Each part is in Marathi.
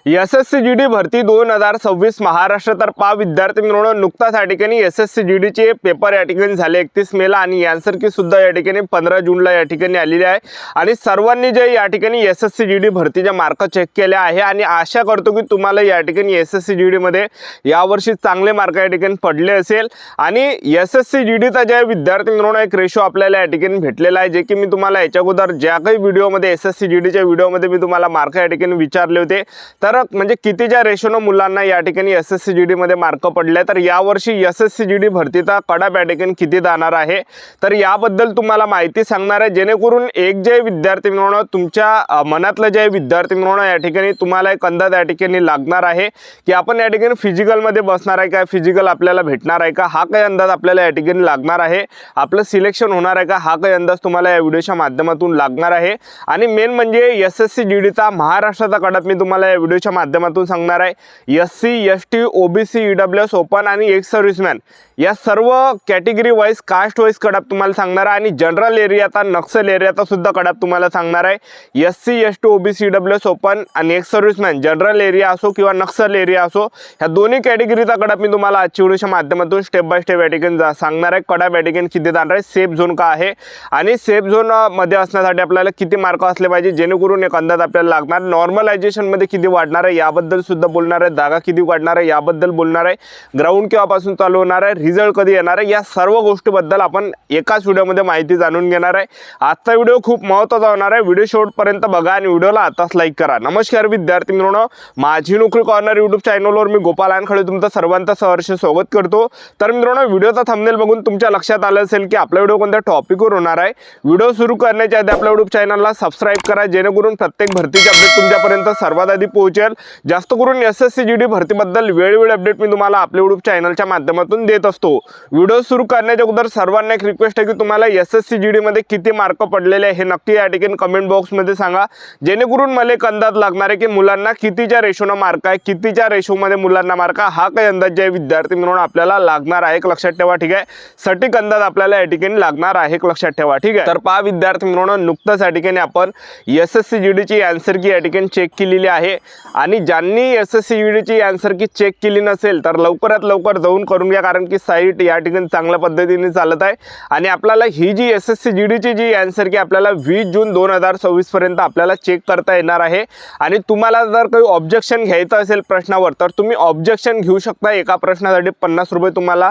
एसएससी जीडी भरती 2026 महाराष्ट्र तर पहा विद्यार्थी मित्रांनो, नुकताच या ठिकाणी एसएससी जीडी चे पेपर या ठिकाणी झाले 31 मेला आणि आन्सर की सुद्धा या ठिकाणी 15 जूनला या ठिकाणी आलेली आहे। आणि सर्वांनी जे या ठिकाणी एसएससी जीडी भरतीचे मार्क चेक केले आहे आणि आशा करतो की तुम्हाला या ठिकाणी एसएससी जीडी मध्ये यावर्षी चांगले मार्क या ठिकाणी पडले असेल। आणि एसएससी जीडीचा जे विद्यार्थी मित्रांनो एक रेशो आपल्याला या ठिकाणी भेटलेला आहे, जे की मी तुम्हाला याच्या अगोदर ज्या काही व्हिडिओमध्ये एसएससी जीडीच्या व्हिडिओमध्ये मी तुम्हाला मार्क या ठिकाणी विचारले होते, तर म्हणजे कितीच्या रेशोने मुलांना या ठिकाणी एसएससी जीडी मध्ये मार्क पडले, तर यावर्षी एसएससी जीडी भरतीचा कडाप या ठिकाणी किती जाणार आहे तर याबद्दल तुम्हाला माहिती सांगणार आहे, जेणेकरून एक जे विद्यार्थी मित्रांनो तुमच्या मनातलं जे विद्यार्थी मित्रांनो या ठिकाणी तुम्हाला एक अंदाज या ठिकाणी लागणार आहे की आपण या ठिकाणी फिजिकल मध्ये बसणार आहे का, फिजिकल आपल्याला भेटणार आहे का, हा काही अंदाज आपल्याला या ठिकाणी लागणार आहे, आपलं सिलेक्शन होणार आहे का, हा काही अंदाज तुम्हाला या व्हिडिओच्या माध्यमातून लागणार आहे। आणि मेन म्हणजे एसएससी जीडीचा महाराष्ट्राचा कडाप मी तुम्हाला या व्हिडिओच्या माध्यमातून सांगणार आहे। SC ST OBC EWS open आणि एक्स सर्व्हिसमॅन या सर्व कॅटेगरी वाइज कास्ट वाइज कडाप तुम्हाला सांगणार आहे आणि जनरल एरियाचा नक्सल एरियाचा सुद्धा कडाप तुम्हाला सांगणार आहे। SC ST OBC EWS open आणि एक्स सर्व्हिसमॅन जनरल एरिया असो किंवा नक्सल एरिया असो, ह्या दोन्ही कॅटेगरीचा कडाप मी तुम्हाला आजच्या व्हिडिओच्या माध्यमातून स्टेप बाय स्टेप या ठिकाणी सांगणार आहे। कडाप या ठिकाणी किती जाणार आहे, सेफ झोन का आहे आणि सेफ झोन मध्ये असण्यासाठी आपल्याला किती मार्क असले पाहिजे जेणेकरून एक अंदाज आपल्याला लागणार, नॉर्मलायझेशन मध्ये किती वाढणार आहे याबद्दल सुद्धा बोलणार आहे, जागा किती वाढणार आहे याबद्दल बोलणार आहे, ग्राउंड केव्हापासून चालू होणार आहे, रिझल्ट कधी येणार आहे, या सर्व गोष्टीबद्दल आपण एकाच व्हिडिओमध्ये माहिती जाणून घेणार आहे। आजचा व्हिडिओ खूप महत्त्वाचा होणार आहे, व्हिडिओ शेवटपर्यंत बघा आणि व्हिडिओला आताच लाईक करा। नमस्कार विद्यार्थी मित्रांनो, माझी नोकरी कॉर्नर यूट्यूब चॅनलवर मी गोपाल आनखळे तुमचं सर्वांचं सहर्ष स्वागत करतो। तर मित्रांनो, व्हिडिओचा थंबनेल बघून तुमच्या लक्षात आलं असेल की आपला व्हिडिओ कोणत्या टॉपिकवर होणार आहे। व्हिडिओ सुरू करण्याच्या आधी आपल्या यूट्यूब चॅनलला सबस्क्राइब करा, जेणेकरून प्रत्येक भरतीचे अपडेट तुमच्यापर्यंत सर्वात आधी पोहोचेल। जास्त करून एसएससी जीडी भरतीबद्दल वेळोवेळी अपडेट मी तुम्हाला आपल्या यूट्यूब चॅनलच्या माध्यमातून देत असतो। व्हिडिओ सुरू करण्याच्या अगोदर सर्वांना एक रिक्वेस्ट आहे की तुम्हाला एसएससी जीडी मध्ये किती मार्क पडलेले आहे हे नक्की या ठिकाणी कमेंट बॉक्स मध्ये सांगा, जेणेकरून मला एक अंदाज लागणार आहे की मुलांना कितीच्या रेशोने मार्क आहे, कितीच्या रेशो मध्ये मुलांना मार्क हा काही अंदाज जे विद्यार्थी म्हणून आपल्याला लागणार आहे, लक्षात ठेवा, ठीक आहे। सटीक अंदाज आपल्याला या ठिकाणी लागणार आहे, लक्षात ठेवा, ठीक आहे। तर पहा विद्यार्थी म्हणून नुकताच या ठिकाणी आपण एसएससी जीडी ची आन्सर की या ठिकाणी चेक केलेली आहे आणि ज्यांनी एसएससी जीडी ची आन्सर की चेक केली नसेल तर लवकरात लवकर जाऊन करून घ्या, कारण की साईट या ठिकाणी चांगल्या पद्धतीने चालत आहे आणि आपल्याला ही जी एसएससी जीडी ची जी आन्सर की आपल्याला 20 जून 2026 पर्यंत आपल्याला चेक करता येणार आहे। आणि तुम्हाला जर काही ऑब्जेक्शन घ्यायचं असेल प्रश्नावर तर तुम्ही ऑब्जेक्शन घेऊ शकता। एका प्रश्नासाठी 50 रुपये तुम्हाला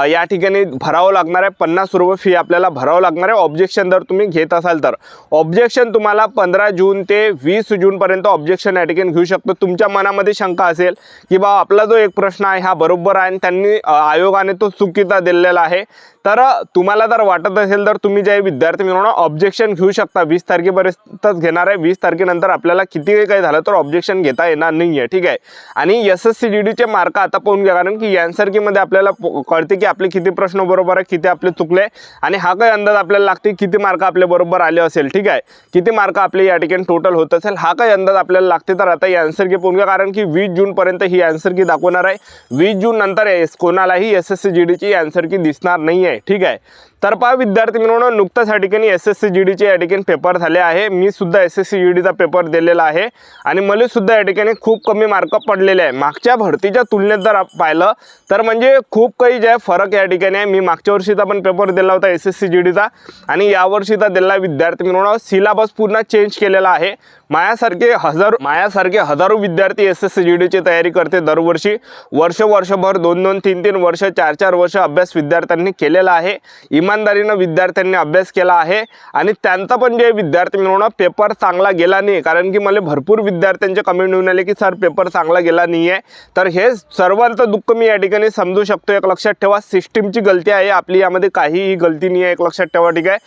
या ठिकाणी भरावं लागणार आहे, 50 रुपये फी आपल्याला भरावं लागणार आहे ऑब्जेक्शन जर तुम्ही घेत असाल तर। ऑब्जेक्शन तुम्हाला 15 जून ते 20 जून पर्यंत ऑब्जेक्शन या ठिकाणी घेऊ शकतो। तुमच्या मनामध्ये शंका असेल की बा आपला जो एक प्रश्न आहे हा बरोबर आहे आणि त्यांनी आयोगाने तो चुकीचा दिलेला आहे, तर तुम्हाला जर वाटत असेल तर तुम्ही जे विद्यार्थी मित्रांनो ऑब्जेक्शन घेऊ शकता। 20 तारखेपर्यंतच घेणार आहे, 20 तारखेनंतर आपल्याला किती काही झालं तर ऑब्जेक्शन घेता येणार नाही आहे, ठीक आहे। आणि एसएससी जीडी चे मार्क आता पाहून घ्या, कारण की आन्सर की मध्ये आपल्याला कळते की आपले किती प्रश्न बरोबर आहे, किती आपले चुकले आणि हा काही अंदाज आपल्याला लागते किती मार्क आपले बरोबर आले असेल, ठीक आहे, किती मार्क आपले या ठिकाणी टोटल होत असेल हा काही अंदाज आपल्याला लागते। तर आता ही आन्सर की पाहून घ्या, कारण की 20 जून पर्यंत ही आन्सर की दाखवणार आहे, 20 जून नंतर कोणालाही एसएससी जीडी ची आन्सर की दिसणार नाही आहे, ठीक आहे। तर पहा विद्यार्थी मित्रांनो, नुकताच या ठिकाणी एसएससी जीडी चे या ठिकाणी पेपर झाले आहे, मी सुद्धा एसएससी जीडीचा पेपर दिलेला आहे आणि मला सुद्धा या ठिकाणी खूप कमी मार्क पडलेले आहे। मागच्या भरतीच्या तुलनेत जर पाहिलं तर म्हणजे खूप काही जे फरक या ठिकाणी आहे। मी मागच्या वर्षीचा पण पेपर दिला होता एसएससी जीडीचा आणि यावर्षीचा दिला विद्यार्थी मित्रांनो सिलेबस पूर्ण चेंज केलेला आहे। मायासारखे हजारो विद्यार्थी एसएससी जीडी ची तयारी करते दरवर्षी, वर्षभर 2-2, 3-3 वर्ष, 4-4 वर्ष अभ्यास विद्यार्थ्यांनी केलेला आहे, इमानदारीने विद्यार्थ्यांनी अभ्यास केला आहे आणि त्यांचा पण जे विद्यार्थी मिळवणं पेपर चांगला गेला नाही, कारण की मला भरपूर विद्यार्थ्यांचे कमेंट येऊन आले की सर पेपर चांगला गेला नाही आहे। तर हे सर्वांचं दुःख मी या ठिकाणी समजू शकतो, एक लक्षात ठेवा, सिस्टीमची गलती आहे आपली, यामध्ये काहीही गलती नाही आहे, एक लक्षात ठेवा, ठीक आहे।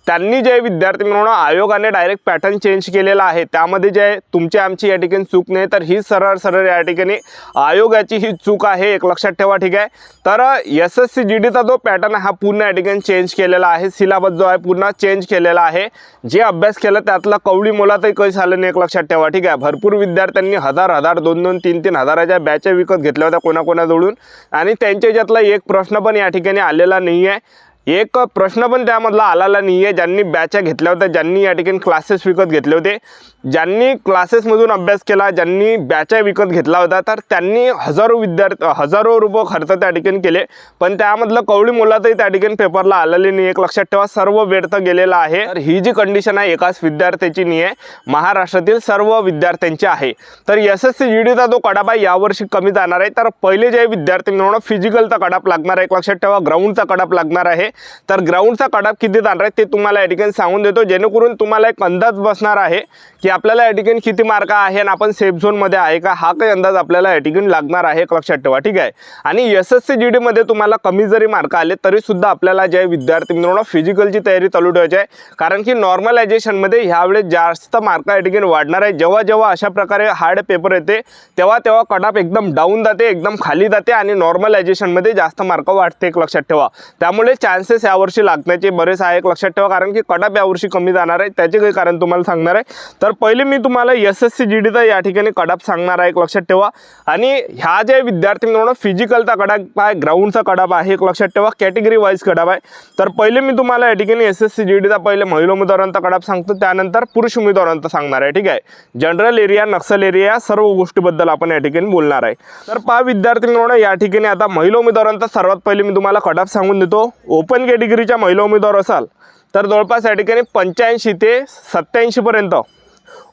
त्यांनी जे विद्यार्थी मिळवणं आयोगाने डायरेक्ट पॅटर्न चेंज केलेला आहे, त्यामध्ये जे तुमची आमची या ठिकाणी चूक नाही, तर ही सरळ या ठिकाणी आयोगाची ही चूक आहे, एक लक्षात ठेवा, ठीक आहे। तर एसएससी जीडीचा जो पॅटर्न हा पूर्ण या ठिकाणी चेंज केलेला आहे, सिलेबस जो आहे पूर्ण चेंज केलेला आहे, जे अभ्यास केला त्यातला कवडी मोलातही काही झालं नाही, एक लक्षात ठेवा, ठीक आहे। भरपूर विद्यार्थ्यांनी 1000, 2-2, 3-3 हजाराच्या बॅचा विकत घेतल्या होत्या कोणाकोणाजवळून आणि त्यांच्या याच्यातला एक प्रश्न पण या ठिकाणी आलेला नाही आहे, एक प्रश्न पण त्यामधला आलेला नाही आहे। ज्यांनी बॅचा घेतल्या होत्या, ज्यांनी या ठिकाणी क्लासेस विकत घेतले होते ज्यांनी क्लासेसमधून अभ्यास केला, ज्यांनी बॅचा विकत घेतला होता, तर त्यांनी हजारो रुपये खर्च त्या ठिकाणी केले, पण त्यामधलं कवडी मोलातही त्या ठिकाणी पेपरला आलेले नाही. एक लक्षात ठेवा, सर्व व्यर्थ गेलेला आहे. तर ही जी कंडिशन आहे एकाच विद्यार्थ्याची नाही आहे, महाराष्ट्रातील सर्व विद्यार्थ्यांची आहे. तर SSC GDचा जो कडाप आहे यावर्षी कमी जाणार आहे. तर पहिले जे विद्यार्थी मिळवणं फिजिकलचा कडाप लागणार आहे, एक लक्षात ठेवा ग्राउंडचा कडाप लागणार आहे. तर ग्राउंडचा कडाप किती जाणार आहे ते तुम्हाला या ठिकाणी सांगून देतो, जेणेकरून तुम्हाला एक अंदाज बसणार आहे की आपल्याला या ठिकाणी किती मार्क आहे आणि आपण सेफ झोनमध्ये आहे का, हा काही अंदाज आपल्याला या ठिकाणी लागणार आहे, एक लक्षात ठेवा. ठीक आहे. आणि SSC GD मध्ये तुम्हाला कमी जरी मार्क आले तरी सुद्धा आपल्याला जे विद्यार्थी मिळवणं फिजिकलची तयारी चालू ठेवायची आहे, कारण की नॉर्मलायझेशनमध्ये ह्यावेळेस जास्त मार्क या ठिकाणी वाढणार आहे. जेव्हा जेव्हा अशा प्रकारे हार्ड पेपर येते तेव्हा तेव्हा कडाप एकदम डाऊन जाते, एकदम खाली जाते आणि नॉर्मलायझेशनमध्ये जास्त मार्क वाढते, एक लक्षात ठेवा. त्यामुळे चान्सेस यावर्षी लागण्याचे बरेच आहे, एक लक्षात ठेवा, कारण की कडाप यावर्षी कमी जाणार आहे. त्याचे काही कारण तुम्हाला सांगणार आहे. तर पहिले मी तुम्हाला SSC GDचा या ठिकाणी कडाप सांगणार आहे, एक लक्षात ठेवा. आणि ह्या जे विद्यार्थी मिळवणं फिजिकलचा कडाप आहे, ग्राउंडचा कडाप आहे, एक लक्षात ठेवा, कॅटेगरी वाईज कडाप आहे. तर पहिले मी तुम्हाला या ठिकाणी SSC GDचा पहिले महिला उमेदवारांचा कडाप सांगतो, त्यानंतर पुरुष उमेदवारांचा सांगणार आहे. ठीक आहे. जनरल एरिया, नक्सल एरिया, सर्व गोष्टीबद्दल आपण या ठिकाणी बोलणार आहे. तर विद्यार्थी मिळवणं या ठिकाणी आता महिला उमेदवारांचा सर्वात पहिले मी तुम्हाला कडाप सांगून देतो. ओपन कॅटेगरीच्या महिला उमेदवार असाल तर जवळपास या ठिकाणी 85 ते 87 पर्यंत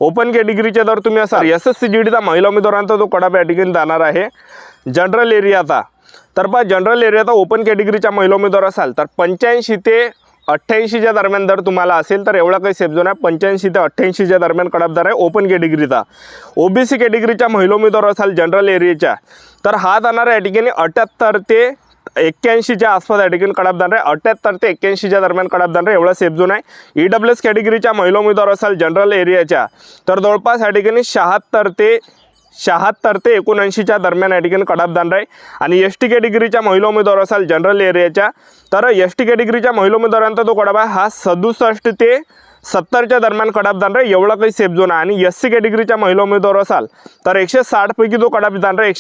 ओपन कॅटेगरीचे जर तुम्ही असाल, SSC GDचा महिला उमेदवारांचा जो कडाप या ठिकाणी जाणार आहे जनरल एरियाचा. तर जनरल एरियाचा ओपन कॅटेगरीच्या महिला उमेदवार असाल तर 85 ते 88च्या दरम्यान जर तुम्हाला असेल तर एवढा काही सेफ झोन आहे. 85 ते 88च्या दरम्यान कडापदार आहे ओपन कॅटेगरीचा. OBC कॅटेगरीच्या महिला उमेदवार असाल जनरल एरियाच्या तर हा जाणार आहे या ठिकाणी 78 ते 81च्या आसपास या ठिकाणी कडापदार आहे. 78 ते 81च्या दरम्यान कडापदार आहे, एवढा सेफ झोन आहे. EWS कॅटेगरीच्या महिला उमेदवार असाल जनरल एरियाच्या तर जवळपास या ठिकाणी 76 ते 79च्या दरम्यान या ठिकाणी कडापदार आहे. आणि ST कॅटेगरीच्या महिला उमेदवार असाल जनरल एरियाच्या तर ST कॅटेगरीच्या महिला उमेदवारांचा जो कडाप आहे हा 67 ते 70च्या दरम्यान कडापदार आहे, एवढा काही सेफ झोन आहे. आणि SC कॅटेगरीच्या महिला उमेदवार असाल तर 160 पैकी जो कडापदार आहे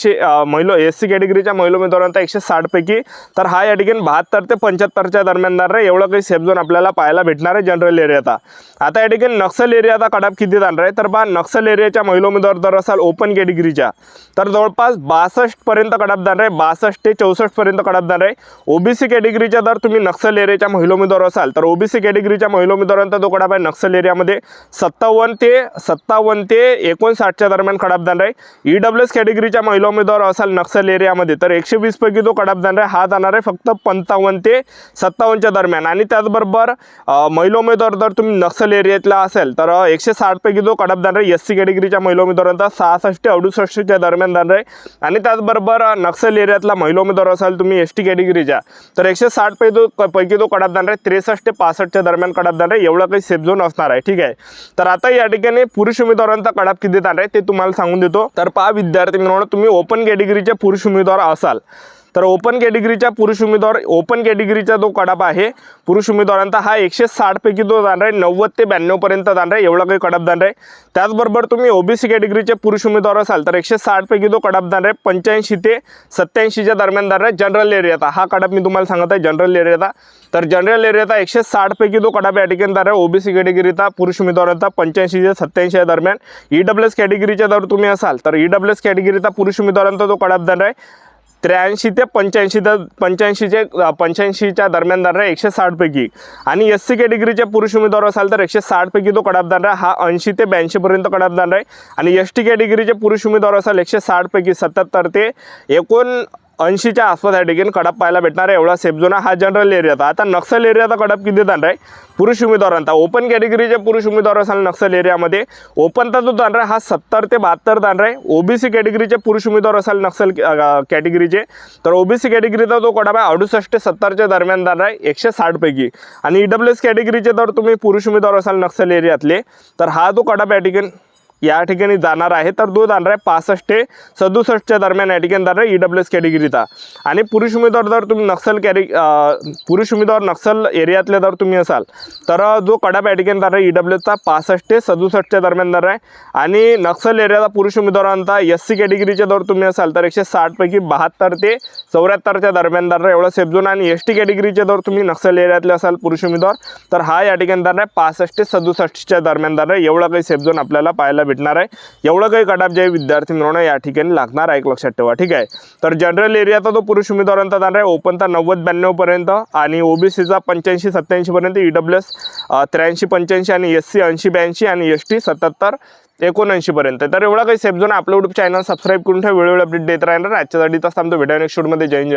SC कॅटेगरीच्या महिला उमेदवारांचा 160 पैकी तर हा या ठिकाणी 72 ते 75च्या दरम्यान दार आहे, एवढा काही सेफ झोन आपल्याला पाहायला भेटणार आहे जनरल एरियाचा. आता या ठिकाणी नक्सल एरियाचा कडाप किती जाणार आहे तर नक्सल एरियाच्या महिला उमेदवार जर असाल ओपन कॅटेगरीच्या तर जवळपास 62 पर्यंत कडापदार आहे, 62 ते 64 पर्यंत कडापदार आहे. OBC कॅटेगरीच्या जर तुम्ही नक्सल एरियाच्या महिला उमेदवार असाल तर OBC कॅटेगरीच्या महिला उमेदवारांचा जो कडाप आहे नक्सल एरियामध्ये 57 ते 59च्या दरम्यान कडापदार आहे. EWS कॅटेगरीच्या महिला उमेदवार असाल नक्सल एरियामध्ये तर 120 पैकी जो कडापदार आहे हा जाणार आहे फक्त 55 ते 57च्या दरम्यान. आणि त्याचबरोबर महिला उमेदवार जर तुम्ही नक्सल एरियातला असेल तर 160 पैकी जो कडापदार आहे SC कॅटेगरीच्या महिला उमेदवारांचा 66 ते 68च्या दरम्यान जाणार आहे. आणि त्याचबरोबर नक्सल एरियातला महिला उमेदवार असाल तुम्ही ST कॅटेगरीच्या तर 160 पैकी जो कडापदार आहे 63 ते 65च्या दरम्यान कडापदार आहे, एवढा काही सेफ झोन असणार आहे. ठीक आहे. तर आता या ठिकाणी पुरुष उमेदवारांचा कडाप किती जाणार आहे ते तुम्हाला सांगून देतो. तर विद्यार्थी मित्रांनो, तुम्ही ओपन कॅटेगरीचे पुरुष उमेदवार असाल तर ओपन कॅटेगरीच्या पुरुष उमेदवार ओपन कॅटेगरीचा जो कडाप आहे पुरुष उमेदवारांचा हा 160 पैकी जो जाणार आहे 90 ते 92 पर्यंत जाणार आहे, एवढा काही कडापदार आहे. त्याचबरोबर तुम्ही OBC कॅटेगरीचे पुरुष उमेदवार असाल तर 160 पैकी जो कडापदार आहे 85 ते 87च्या दरम्यान जाणार आहे जनरल एरियाचा. हा कडाप मी तुम्हाला सांगत आहे जनरल एरियाचा. तर जनरल एरियाचा 160 पैकी जो कडाप या ठिकाणी जाणार आहे OBC कॅटेगरीचा पुरुष उमेदवारांचा 85 ते 87च्या दरम्यान. EWS कॅटेगरीच्या जर तुम्ही असाल तर EWS कॅटेगरीचा पुरुष उमेदवारांचा जो कडापदार आहे 83 ते 85च्या दरम्यान जाणार आहे 160 पैकी. आणि SC कॅटेगरीचे पुरुष उमेदवार असाल तर 160 पैकी जो कडापदार आहे हा 80 ते 82 पर्यंत कडापदार आहे. आणि ST कॅटेगरीचे पुरुष उमेदवार असाल 160 पैकी 77 ते 79च्या आसपास या ठिकाणी कडाप पाहायला भेटणार आहे, एवढा सेफ झोन हा जनरल एरियाचा. आता नक्सल एरियाचा कडाप किती जाणार आहे पुरुष उमेदवारांचा ओपन कॅटेगरीचे पुरुष उमेदवार असाल नक्सल एरियामध्ये ओपनचा जो जाणार आहे हा 70 ते 72 जाणार आहे. OBC कॅटेगरीचे पुरुष उमेदवार असाल नक्सल कॅटेगरीचे तर OBC कॅटेगरीचा जो कडाप आहे 68 ते 70च्या दरम्यान जाणार आहे 160 पैकी. आणि EWS कॅटेगरीचे जर तुम्ही पुरुष उमेदवार असाल नक्सल एरियातले तर हा जो कडाप या ठिकाणी या ठिकाणी जाणार आहे, तर तो जाणार आहे 65 ते 67च्या दरम्यान या ठिकाणी जाणार आहे EWS कॅटेगरीचा। आणि पुरुष उमेदवार जर तुम्ही पुरुष उमेदवार नक्षल एरियातले जर तुम्ही असाल तर जो कडाप या ठिकाणी जाणार आहे EWSचा 65 ते 67च्या दरम्यान जाणार आहे। आणि नक्षल एरियाचा पुरुष उमेदवारांचा SC कॅटेगरीचे जर तुम्ही असाल तर 160 पैकी 72 ते 74च्या दरम्यान जाणार आहे एवढा सेफ झोन। आणि ST कॅटेगरीचे जर तुम्ही नक्षल एरियातले असाल पुरुष उमेदवार तर हा या ठिकाणी जाणार आहे 65 ते 67च्या दरम्यान जाणार आहे। एवढा काही सेफ झोन आपल्याला पाहायला भेटणार आहे, एवढं काही कटाप जे विद्यार्थी मिळवणं या ठिकाणी लागणार आहे, एक लक्षात ठेवा, ठीक आहे। तर जनरल एरियाचा जो पुरुष उमेदवारांचा जाणार आहे ओपनचा 90-92 पर्यंत आणि OBCचा 85-87 पर्यंत, EWS 83-85 आणि SC 80-82 आणि ST 77-79 पर्यंत। तर एवढा काही सेफ झोन आपल्या यूट्यूब चॅनल सबस्क्राईब करून ठेवा, वेळोवेळी अपडेट देत राहणार। आजच्यासाठी तसं थांबतो, भेटूया नेक्स्ट व्हिडिओमध्ये। जय हिंद, जय भारत।